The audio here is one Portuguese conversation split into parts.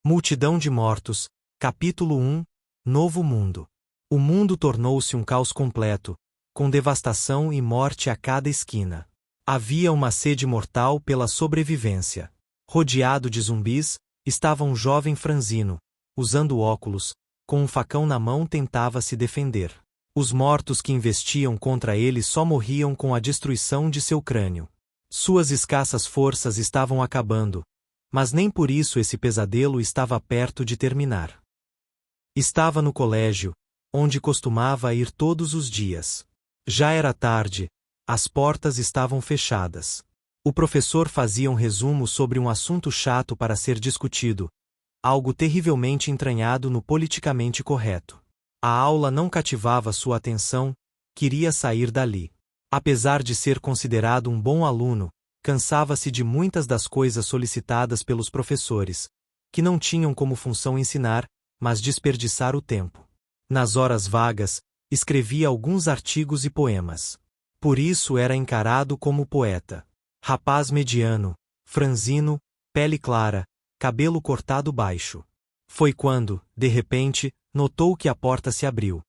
Multidão de mortos, capítulo 1, Novo Mundo. O mundo tornou-se um caos completo, com devastação e morte a cada esquina. Havia uma sede mortal pela sobrevivência. Rodeado de zumbis, estava um jovem franzino, usando óculos, com um facão na mão tentava se defender. Os mortos que investiam contra ele só morriam com a destruição de seu crânio. Suas escassas forças estavam acabando, mas nem por isso esse pesadelo estava perto de terminar. Estava no colégio, onde costumava ir todos os dias. Já era tarde, as portas estavam fechadas. O professor fazia um resumo sobre um assunto chato para ser discutido, algo terrivelmente entranhado no politicamente correto. A aula não cativava sua atenção, queria sair dali. Apesar de ser considerado um bom aluno, cansava-se de muitas das coisas solicitadas pelos professores, que não tinham como função ensinar, mas desperdiçar o tempo. Nas horas vagas, escrevia alguns artigos e poemas. Por isso era encarado como poeta. Rapaz mediano, franzino, pele clara, cabelo cortado baixo. Foi quando, de repente, notou que a porta se abriu.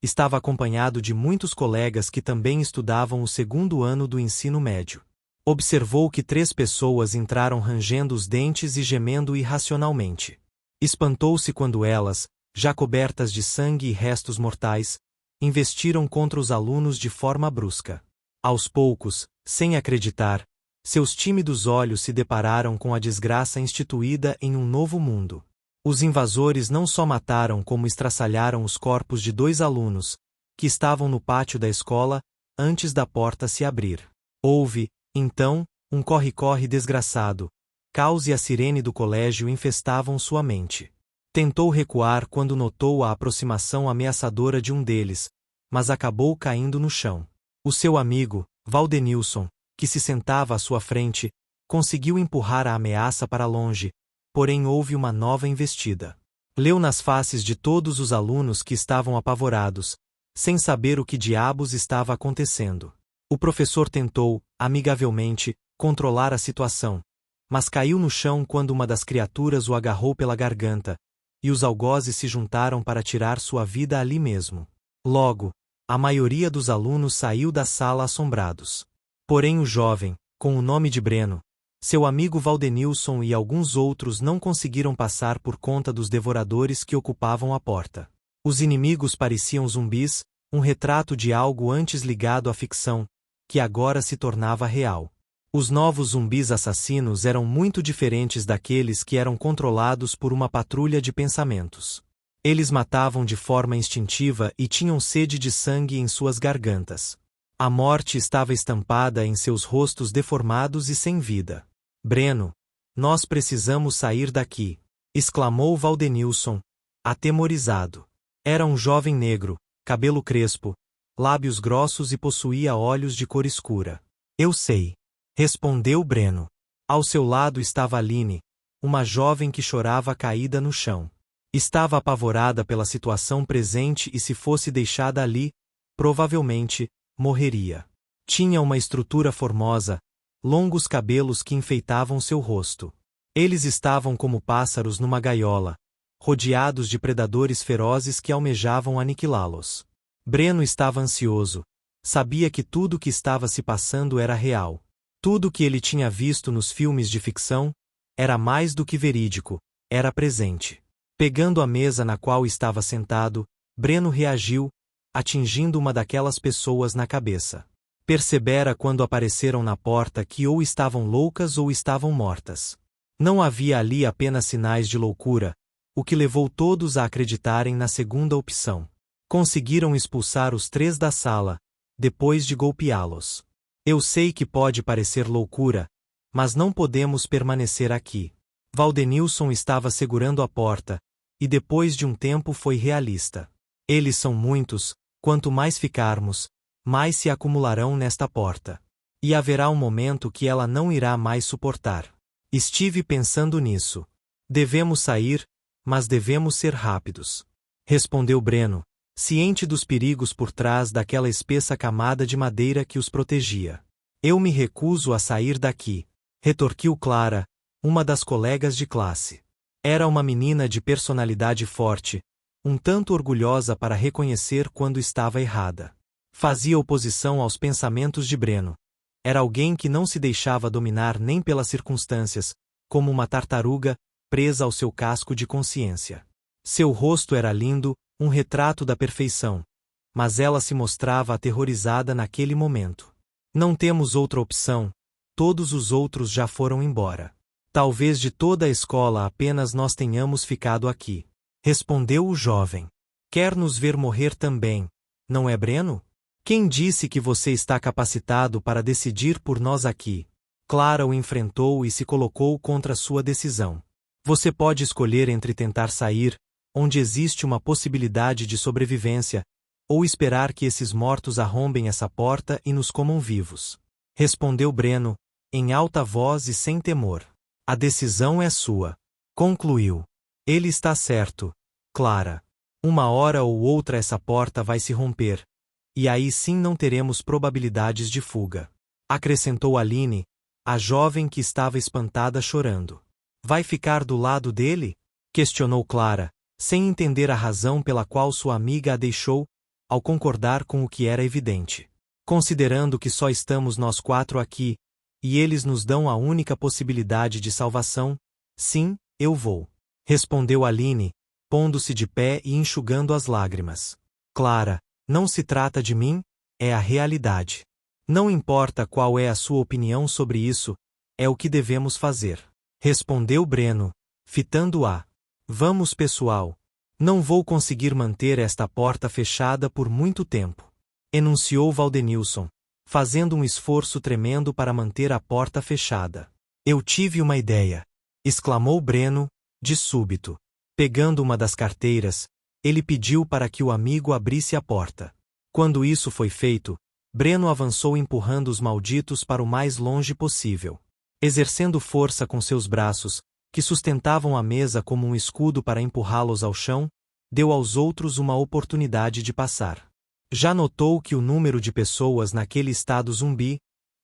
Estava acompanhado de muitos colegas que também estudavam o segundo ano do ensino médio. Observou que 3 pessoas entraram rangendo os dentes e gemendo irracionalmente. Espantou-se quando elas, já cobertas de sangue e restos mortais, investiram contra os alunos de forma brusca. Aos poucos, sem acreditar, seus tímidos olhos se depararam com a desgraça instituída em um novo mundo. Os invasores não só mataram como estraçalharam os corpos de 2 alunos, que estavam no pátio da escola, antes da porta se abrir. Houve, então, um corre-corre desgraçado. Caos e a sirene do colégio infestavam sua mente. Tentou recuar quando notou a aproximação ameaçadora de um deles, mas acabou caindo no chão. O seu amigo, Valdenilson, que se sentava à sua frente, conseguiu empurrar a ameaça para longe, porém houve uma nova investida. Leu nas faces de todos os alunos que estavam apavorados, sem saber o que diabos estava acontecendo. O professor tentou, amigavelmente, controlar a situação, mas caiu no chão quando uma das criaturas o agarrou pela garganta, e os algozes se juntaram para tirar sua vida ali mesmo. Logo, a maioria dos alunos saiu da sala assombrados. Porém o jovem, com o nome de Breno, seu amigo Valdenilson e alguns outros não conseguiram passar por conta dos devoradores que ocupavam a porta. Os inimigos pareciam zumbis, um retrato de algo antes ligado à ficção, que agora se tornava real. Os novos zumbis assassinos eram muito diferentes daqueles que eram controlados por uma patrulha de pensamentos. Eles matavam de forma instintiva e tinham sede de sangue em suas gargantas. A morte estava estampada em seus rostos deformados e sem vida. Breno, nós precisamos sair daqui, exclamou Valdenilson, atemorizado. Era um jovem negro, cabelo crespo, lábios grossos e possuía olhos de cor escura. Eu sei, respondeu Breno. Ao seu lado estava Aline, uma jovem que chorava caída no chão. Estava apavorada pela situação presente e se fosse deixada ali, provavelmente, morreria. Tinha uma estrutura formosa, longos cabelos que enfeitavam seu rosto. Eles estavam como pássaros numa gaiola, rodeados de predadores ferozes que almejavam aniquilá-los. Breno estava ansioso. Sabia que tudo o que estava se passando era real. Tudo que ele tinha visto nos filmes de ficção era mais do que verídico, era presente. Pegando a mesa na qual estava sentado, Breno reagiu, atingindo uma daquelas pessoas na cabeça. Percebera quando apareceram na porta que ou estavam loucas ou estavam mortas. Não havia ali apenas sinais de loucura, o que levou todos a acreditarem na segunda opção. Conseguiram expulsar os 3 da sala, depois de golpeá-los. Eu sei que pode parecer loucura, mas não podemos permanecer aqui. Valdenilson estava segurando a porta, e depois de um tempo foi realista. Eles são muitos, quanto mais ficarmos, mais se acumularão nesta porta. E haverá um momento que ela não irá mais suportar. Estive pensando nisso. Devemos sair, mas devemos ser rápidos. Respondeu Breno, ciente dos perigos por trás daquela espessa camada de madeira que os protegia. Eu me recuso a sair daqui, retorquiu Clara, uma das colegas de classe. Era uma menina de personalidade forte, um tanto orgulhosa para reconhecer quando estava errada. Fazia oposição aos pensamentos de Breno. Era alguém que não se deixava dominar nem pelas circunstâncias, como uma tartaruga, presa ao seu casco de consciência. Seu rosto era lindo, um retrato da perfeição. Mas ela se mostrava aterrorizada naquele momento. Não temos outra opção, todos os outros já foram embora. Talvez de toda a escola apenas nós tenhamos ficado aqui. Respondeu o jovem. Quer nos ver morrer também, não é, Breno? Quem disse que você está capacitado para decidir por nós aqui? Clara o enfrentou e se colocou contra sua decisão. Você pode escolher entre tentar sair, onde existe uma possibilidade de sobrevivência, ou esperar que esses mortos arrombem essa porta e nos comam vivos. Respondeu Breno, em alta voz e sem temor. A decisão é sua. Concluiu. Ele está certo, Clara. Uma hora ou outra essa porta vai se romper, e aí sim não teremos probabilidades de fuga. Acrescentou Aline, a jovem que estava espantada chorando. Vai ficar do lado dele? Questionou Clara, sem entender a razão pela qual sua amiga a deixou, ao concordar com o que era evidente. Considerando que só estamos nós quatro aqui, e eles nos dão a única possibilidade de salvação, sim, eu vou. Respondeu Aline, pondo-se de pé e enxugando as lágrimas. Clara, não se trata de mim, é a realidade. Não importa qual é a sua opinião sobre isso, é o que devemos fazer. Respondeu Breno, fitando-a. Vamos, pessoal. Não vou conseguir manter esta porta fechada por muito tempo. Enunciou Valdenilson, fazendo um esforço tremendo para manter a porta fechada. Eu tive uma ideia. Exclamou Breno, de súbito. Pegando uma das carteiras, ele pediu para que o amigo abrisse a porta. Quando isso foi feito, Breno avançou empurrando os malditos para o mais longe possível. Exercendo força com seus braços, que sustentavam a mesa como um escudo para empurrá-los ao chão, deu aos outros uma oportunidade de passar. Já notou que o número de pessoas naquele estado zumbi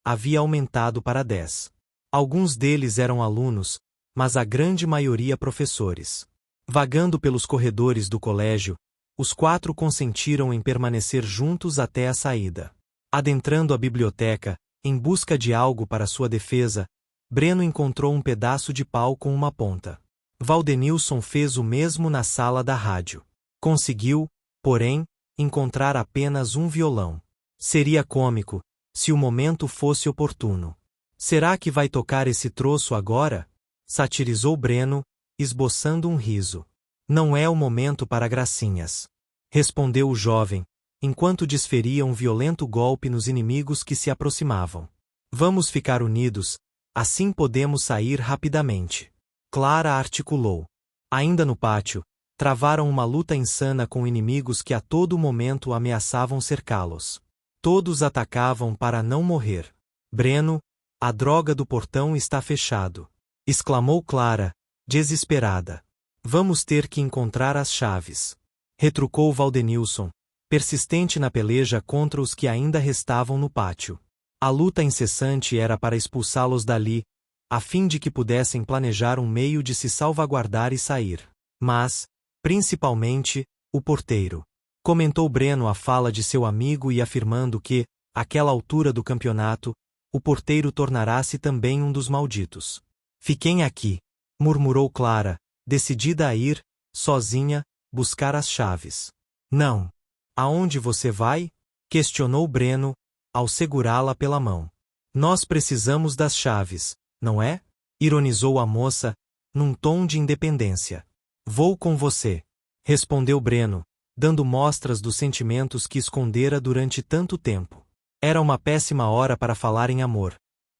havia aumentado para 10. Alguns deles eram alunos, mas a grande maioria professores. Vagando pelos corredores do colégio, os quatro consentiram em permanecer juntos até a saída. Adentrando a biblioteca, em busca de algo para sua defesa, Breno encontrou um pedaço de pau com uma ponta. Valdenilson fez o mesmo na sala da rádio. Conseguiu, porém, encontrar apenas um violão. Seria cômico, se o momento fosse oportuno. Será que vai tocar esse troço agora? Satirizou Breno, esboçando um riso. Não é o momento para gracinhas. Respondeu o jovem, enquanto desferia um violento golpe nos inimigos que se aproximavam. Vamos ficar unidos, assim podemos sair rapidamente. Clara articulou. Ainda no pátio, travaram uma luta insana com inimigos que a todo momento ameaçavam cercá-los. Todos atacavam para não morrer. Breno, a droga do portão está fechado. Exclamou Clara, desesperada. Vamos ter que encontrar as chaves. Retrucou Valdenilson, persistente na peleja contra os que ainda restavam no pátio. A luta incessante era para expulsá-los dali, a fim de que pudessem planejar um meio de se salvaguardar e sair. Mas, principalmente, o porteiro. Comentou Breno a fala de seu amigo e afirmando que, àquela altura do campeonato, o porteiro tornará-se também um dos malditos. Fiquem aqui, murmurou Clara, decidida a ir, sozinha, buscar as chaves. Não. Aonde você vai? Questionou Breno, ao segurá-la pela mão. Nós precisamos das chaves, não é? Ironizou a moça, num tom de independência. Vou com você. Respondeu Breno, dando mostras dos sentimentos que escondera durante tanto tempo. Era uma péssima hora para falar em amor.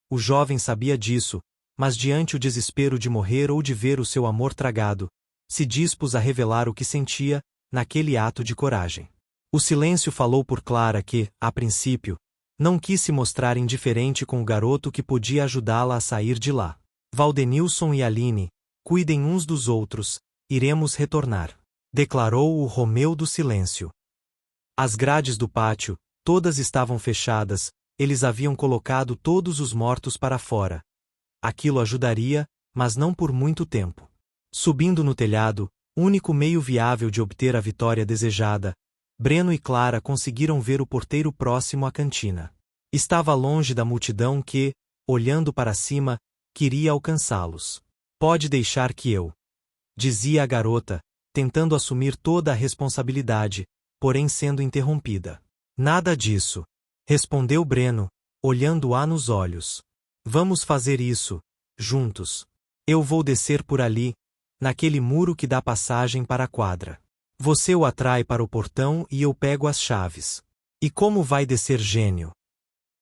O jovem sabia disso, mas diante o desespero de morrer ou de ver o seu amor tragado, se dispôs a revelar o que sentia, naquele ato de coragem. O silêncio falou por Clara que, a princípio, não quis se mostrar indiferente com o garoto que podia ajudá-la a sair de lá. Valdenilson e Aline, cuidem uns dos outros, iremos retornar. Declarou o Romeu do silêncio. As grades do pátio, todas estavam fechadas, eles haviam colocado todos os mortos para fora. Aquilo ajudaria, mas não por muito tempo. Subindo no telhado, único meio viável de obter a vitória desejada, Breno e Clara conseguiram ver o porteiro próximo à cantina. Estava longe da multidão que, olhando para cima, queria alcançá-los. Pode deixar que eu, dizia a garota, tentando assumir toda a responsabilidade, porém sendo interrompida. Nada disso, respondeu Breno, olhando-a nos olhos. Vamos fazer isso, juntos. Eu vou descer por ali, naquele muro que dá passagem para a quadra. Você o atrai para o portão e eu pego as chaves. E como vai descer, gênio?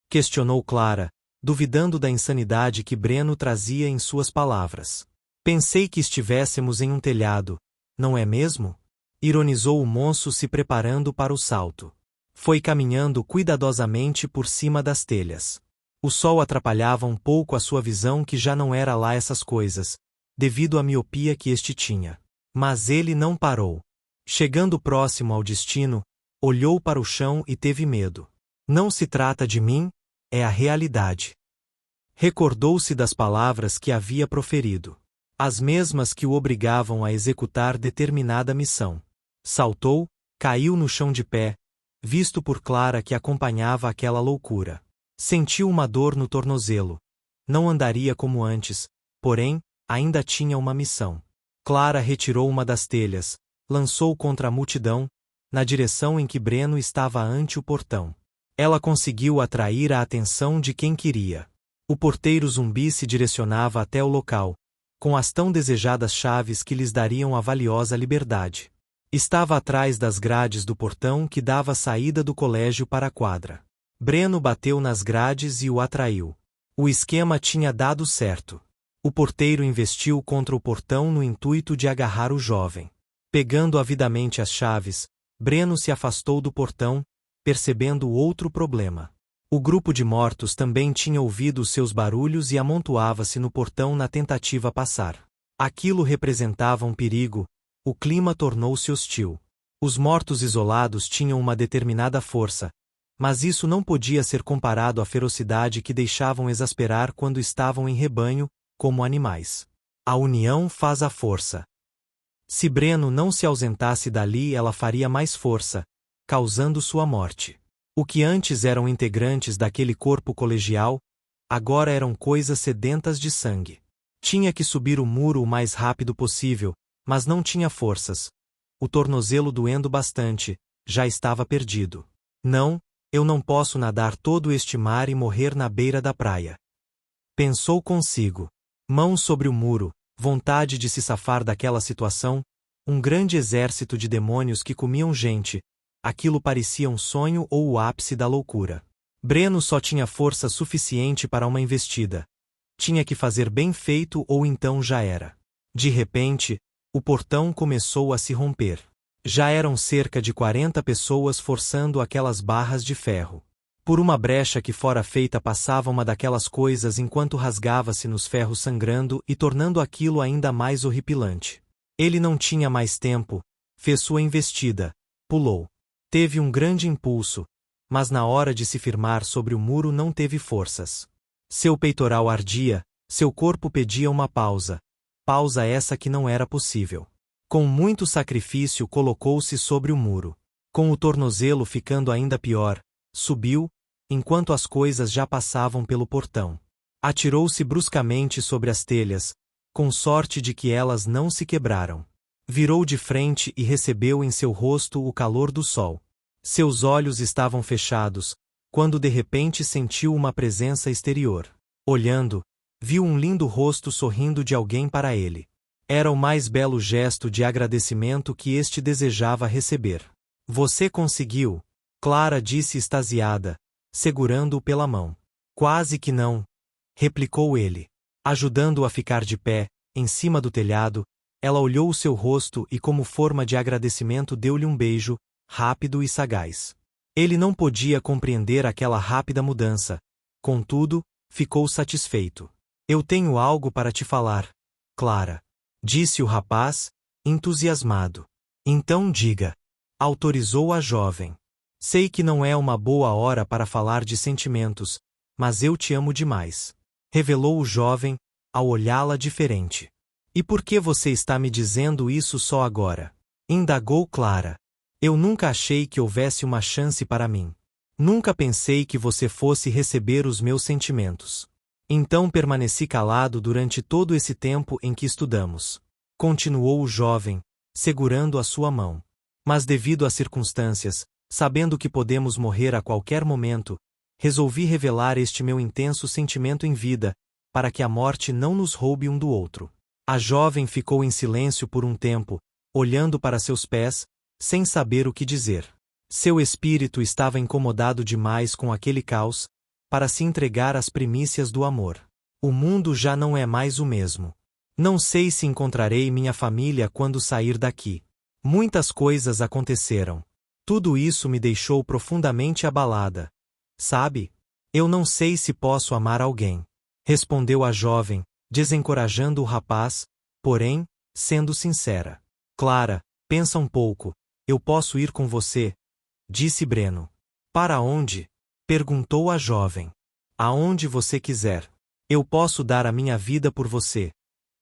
Questionou Clara, duvidando da insanidade que Breno trazia em suas palavras. Pensei que estivéssemos em um telhado, não é mesmo? Ironizou o moço se preparando para o salto. Foi caminhando cuidadosamente por cima das telhas. O sol atrapalhava um pouco a sua visão, que já não era lá essas coisas, devido à miopia que este tinha. Mas ele não parou. Chegando próximo ao destino, olhou para o chão e teve medo. Não se trata de mim, é a realidade. Recordou-se das palavras que havia proferido. As mesmas que o obrigavam a executar determinada missão. Saltou, caiu no chão de pé, visto por Clara que acompanhava aquela loucura. Sentiu uma dor no tornozelo. Não andaria como antes, porém, ainda tinha uma missão. Clara retirou uma das telhas, lançou contra a multidão, na direção em que Breno estava ante o portão. Ela conseguiu atrair a atenção de quem queria. O porteiro zumbi se direcionava até o local, com as tão desejadas chaves que lhes dariam a valiosa liberdade. Estava atrás das grades do portão que dava a saída do colégio para a quadra. Breno bateu nas grades e o atraiu. O esquema tinha dado certo. O porteiro investiu contra o portão no intuito de agarrar o jovem. Pegando avidamente as chaves, Breno se afastou do portão, percebendo outro problema. O grupo de mortos também tinha ouvido os seus barulhos e amontoava-se no portão na tentativa passar. Aquilo representava um perigo, o clima tornou-se hostil. Os mortos isolados tinham uma determinada força, mas isso não podia ser comparado à ferocidade que deixavam exasperar quando estavam em rebanho, como animais. A união faz a força. Se Breno não se ausentasse dali, ela faria mais força, causando sua morte. O que antes eram integrantes daquele corpo colegial, agora eram coisas sedentas de sangue. Tinha que subir o muro o mais rápido possível, mas não tinha forças. O tornozelo doendo bastante, já estava perdido. Não, eu não posso nadar todo este mar e morrer na beira da praia. Pensou consigo. Mãos sobre o muro, vontade de se safar daquela situação, um grande exército de demônios que comiam gente. Aquilo parecia um sonho ou o ápice da loucura. Breno só tinha força suficiente para uma investida. Tinha que fazer bem feito ou então já era. De repente, o portão começou a se romper. Já eram cerca de 40 pessoas forçando aquelas barras de ferro. Por uma brecha que fora feita passava uma daquelas coisas enquanto rasgava-se nos ferros, sangrando e tornando aquilo ainda mais horripilante. Ele não tinha mais tempo, fez sua investida, pulou. Teve um grande impulso, mas na hora de se firmar sobre o muro não teve forças. Seu peitoral ardia, seu corpo pedia uma pausa. Pausa essa que não era possível. Com muito sacrifício colocou-se sobre o muro. Com o tornozelo ficando ainda pior, subiu, enquanto as coisas já passavam pelo portão. Atirou-se bruscamente sobre as telhas, com sorte de que elas não se quebraram. Virou de frente e recebeu em seu rosto o calor do sol. Seus olhos estavam fechados, quando de repente sentiu uma presença exterior. Olhando, viu um lindo rosto sorrindo de alguém para ele. Era o mais belo gesto de agradecimento que este desejava receber. Você conseguiu? Clara disse extasiada, segurando-o pela mão. Quase que não, replicou ele. Ajudando-o a ficar de pé, em cima do telhado, ela olhou o seu rosto e, como forma de agradecimento, deu-lhe um beijo, rápido e sagaz. Ele não podia compreender aquela rápida mudança. Contudo, ficou satisfeito. Eu tenho algo para te falar, Clara, disse o rapaz, entusiasmado. Então diga, autorizou a jovem. Sei que não é uma boa hora para falar de sentimentos, mas eu te amo demais, revelou o jovem, ao olhá-la diferente. E por que você está me dizendo isso só agora? Indagou Clara. Eu nunca achei que houvesse uma chance para mim. Nunca pensei que você fosse receber os meus sentimentos. Então permaneci calado durante todo esse tempo em que estudamos. Continuou o jovem, segurando a sua mão. Mas devido às circunstâncias, sabendo que podemos morrer a qualquer momento, resolvi revelar este meu intenso sentimento em vida, para que a morte não nos roube um do outro. A jovem ficou em silêncio por um tempo, olhando para seus pés, sem saber o que dizer. Seu espírito estava incomodado demais com aquele caos, para se entregar às primícias do amor. O mundo já não é mais o mesmo. Não sei se encontrarei minha família quando sair daqui. Muitas coisas aconteceram. Tudo isso me deixou profundamente abalada. Sabe? Eu não sei se posso amar alguém. Respondeu a jovem, desencorajando o rapaz, porém, sendo sincera. Clara, pensa um pouco. Eu posso ir com você? Disse Breno. Para onde? Perguntou a jovem. Aonde você quiser. Eu posso dar a minha vida por você.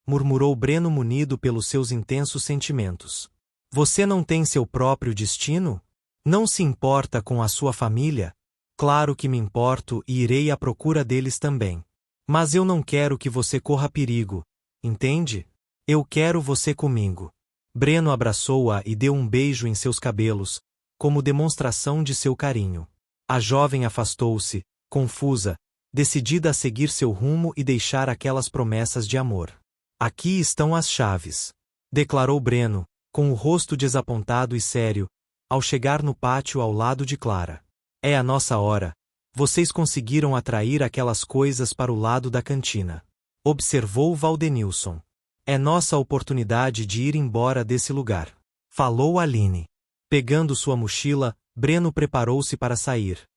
Murmurou Breno munido pelos seus intensos sentimentos. Você não tem seu próprio destino? Não se importa com a sua família? Claro que me importo e irei à procura deles também. Mas eu não quero que você corra perigo, entende? Eu quero você comigo. Breno abraçou-a e deu um beijo em seus cabelos, como demonstração de seu carinho. A jovem afastou-se, confusa, decidida a seguir seu rumo e deixar aquelas promessas de amor. Aqui estão as chaves, declarou Breno, com o rosto desapontado e sério, ao chegar no pátio ao lado de Clara. É a nossa hora. Vocês conseguiram atrair aquelas coisas para o lado da cantina. Observou Valdenilson. É nossa oportunidade de ir embora desse lugar. Falou Aline. Pegando sua mochila, Breno preparou-se para sair.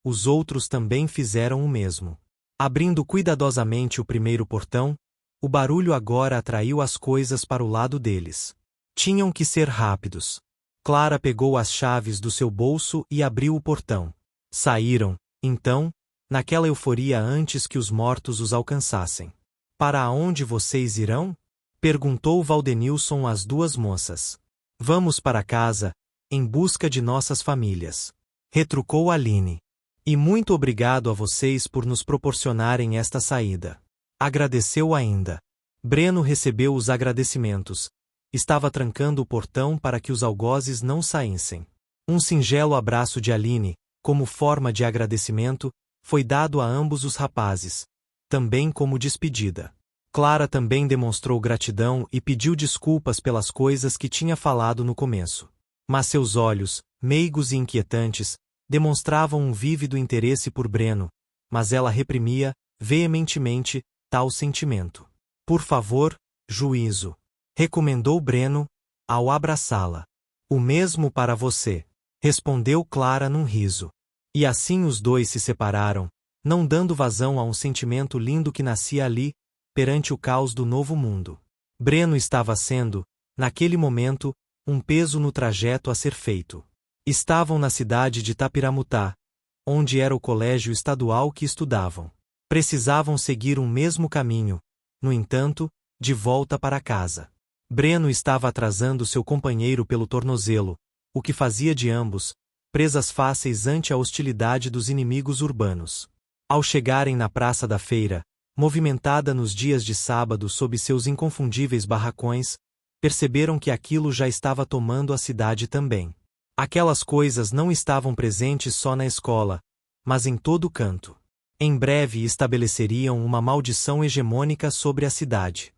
Os outros também fizeram o mesmo. Abrindo cuidadosamente o primeiro portão, o barulho agora atraiu as coisas para o lado deles. Tinham que ser rápidos. Clara pegou as chaves do seu bolso e abriu o portão. Saíram, então, naquela euforia antes que os mortos os alcançassem. Para onde vocês irão? Perguntou Valdenilson às duas moças. Vamos para casa, em busca de nossas famílias. Retrucou Aline. E muito obrigado a vocês por nos proporcionarem esta saída. Agradeceu ainda. Breno recebeu os agradecimentos. Estava trancando o portão para que os algozes não saíssem. Um singelo abraço de Aline, como forma de agradecimento, foi dado a ambos os rapazes, também como despedida. Clara também demonstrou gratidão e pediu desculpas pelas coisas que tinha falado no começo. Mas seus olhos, meigos e inquietantes, demonstravam um vívido interesse por Breno, mas ela reprimia, veementemente, tal sentimento. Por favor, juízo. Recomendou Breno, ao abraçá-la. O mesmo para você. Respondeu Clara num riso. E assim os dois se separaram, não dando vazão a um sentimento lindo que nascia ali, perante o caos do novo mundo. Breno estava sendo, naquele momento, um peso no trajeto a ser feito. Estavam na cidade de Tapiramutá, onde era o colégio estadual que estudavam. Precisavam seguir um mesmo caminho, no entanto, de volta para casa. Breno estava atrasando seu companheiro pelo tornozelo, o que fazia de ambos presas fáceis ante a hostilidade dos inimigos urbanos. Ao chegarem na praça da feira, movimentada nos dias de sábado sob seus inconfundíveis barracões, perceberam que aquilo já estava tomando a cidade também. Aquelas coisas não estavam presentes só na escola, mas em todo canto. Em breve estabeleceriam uma maldição hegemônica sobre a cidade.